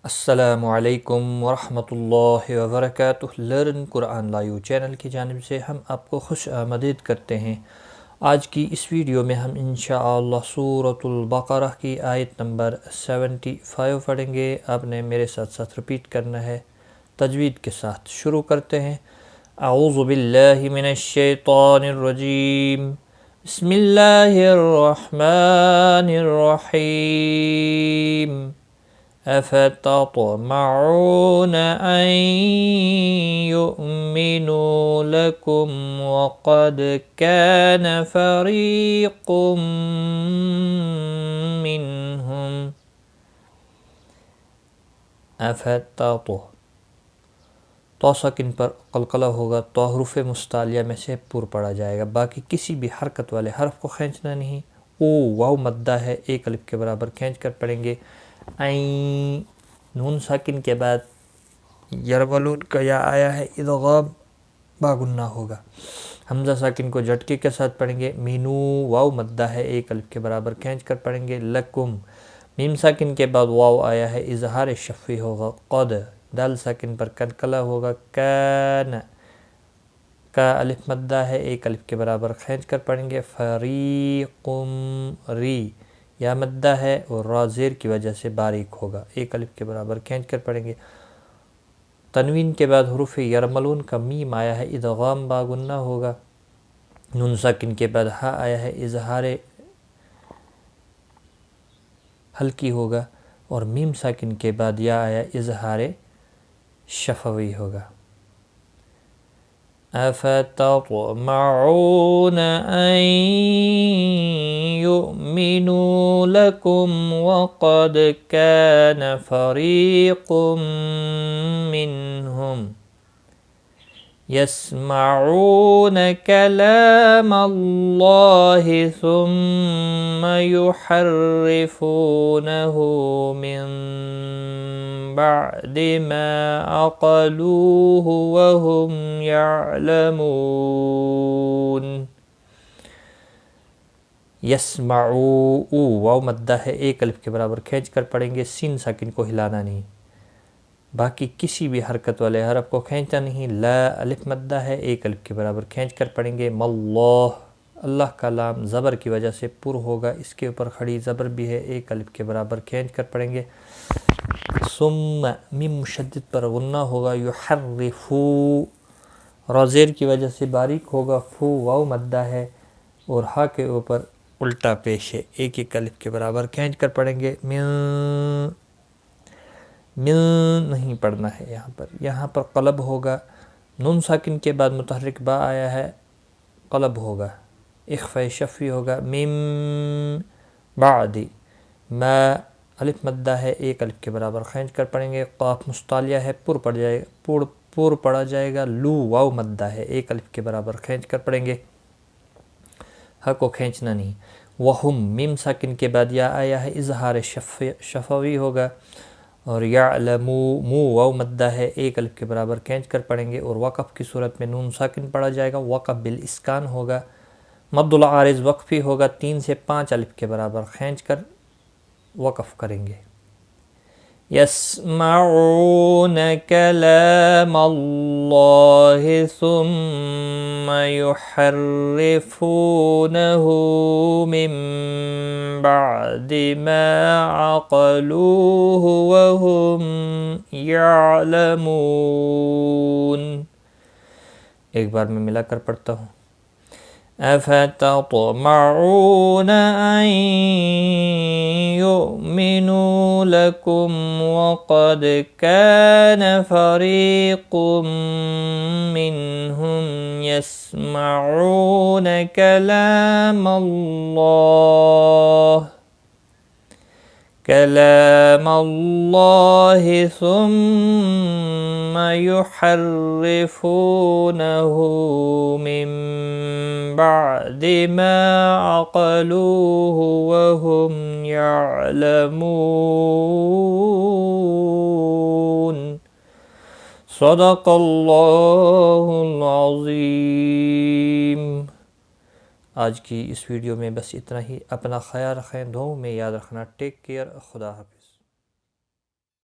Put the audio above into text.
السلام علیکم ورحمۃ اللہ وبرکاتہ۔ لرن قرآن لائیو چینل کی جانب سے ہم آپ کو خوش آمدید کرتے ہیں۔ آج کی اس ویڈیو میں ہم انشاءاللہ سورۃ البقرہ کی آیت نمبر 75 پڑھیں گے۔ آپ نے میرے ساتھ ساتھ رپیٹ کرنا ہے تجوید کے ساتھ۔ شروع کرتے ہیں۔ اعوذ باللہ من الشیطان الرجیم، بسم اللہ الرحمن الرحیم۔ أفتطمعون أن يؤمنوا لكم وقد كان فريق منهم تو ساکن پر قلقلہ ہوگا، تو حروف مستعلیہ میں سے پر پڑا جائے گا، باقی کسی بھی حرکت والے حرف کو کھینچنا نہیں۔ واو مدہ ہے، ایک الف کے برابر کھینچ کر پڑھیں گے۔ عین، نون ساکن کے بعد یرملون کا یا آیا ہے، ادغام باغنہ ہوگا۔ حمزہ ساکن کو جھٹکے کے ساتھ پڑھیں گے۔ مینو، واو مدہ ہے، ایک الف کے برابر کھینچ کر پڑھیں گے۔ لکم، میم ساکن کے بعد واو آیا ہے، اظہار شفوی ہوگا۔ قد، دال ساکن پر قلقلہ ہوگا۔ کان، کا الف مدہ ہے، ایک الف کے برابر کھینچ کر پڑھیں گے۔ فریقم، ری، یا مدہ ہے اور را زیر کی وجہ سے باریک ہوگا، ایک الف کے برابر کھینچ کر پڑھیں گے۔ تنوین کے بعد حروف یرملون کا میم آیا ہے، ادغام باغنہ ہوگا۔ نون ساکن کے بعد ہا آیا ہے، اظہار ہلکی ہوگا، اور میم ساکن کے بعد یا آیا، اظہار شفوی ہوگا۔ أفتطمعون أن يؤمنوا لكم وقد كان فريق منهم يسمعون كلام الله ثم يحرفونه من بعد ما عقلوه وهم يعلمون۔ یسمعو، واو مدہ ہے، ایک الف کے برابر کھینچ کر پڑھیں گے۔ سین ساکن کو ہلانا نہیں، باقی کسی بھی حرکت والے حرف کو کھینچنا نہیں۔ لا الف مدہ ہے، ایک الف کے برابر کھینچ کر پڑھیں گے۔ ماللہ، اللہ کا لام زبر کی وجہ سے پر ہوگا، اس کے اوپر کھڑی زبر بھی ہے، ایک الف کے برابر کھینچ کر پڑھیں گے۔ ثم، میم مشدد پر غنہ ہوگا۔ یحرفو، را زیر کی وجہ سے باریک ہوگا۔ فو، واو مدہ ہے اور ہا کے اوپر الٹا پیش ہے، ایک ایک الف کے برابر کھینچ کر پڑھیں گے۔ من نہیں پڑھنا ہے، یہاں پر قلب ہوگا۔ نون ساکن کے بعد متحرک با آیا ہے، قلب ہوگا، اخفاء شفوی ہوگا۔ میم بعد ما، الف مدہ ہے، ایک الف کے برابر کھینچ کر پڑھیں گے۔ قاف مستعلیہ ہے، پر پڑھا جائے گا۔ لو، واو مدہ ہے، ایک الف کے برابر کھینچ کر پڑھیں گے، ہا کو کھینچنا نہیں۔ وہم، میم ساکن کے بعد یا آیا ہے، اظہار شفوی ہوگا۔ اور یعلمو، مو، واو مدہ ہے، ایک الف کے برابر کھینچ کر پڑھیں گے، اور وقف کی صورت میں نون ساکن پڑھا جائے گا، وقف بالاسکان ہوگا۔ مد العارض وقفی ہوگا، 3 سے 5 الف کے برابر کھینچ کر وقف کریں گے۔ یسمعون کلام اللہ ثم یحرفونہ من بعد ما عقلوه وهم يعلمون۔ ایک بار میں ملا کر پڑھتا ہوں۔ أفتطمعون أن يؤمنوا لكم وقد كان فريق منهم يسمعون كلام الله ثم يحرفونه من بعد ما عقلوه وهم يعلمون۔ صدق اللہ العظیم۔ آج کی اس ویڈیو میں بس اتنا ہی۔ اپنا خیال رکھیں، دعاؤں میں یاد رکھنا۔ ٹیک کیئر، خدا حافظ۔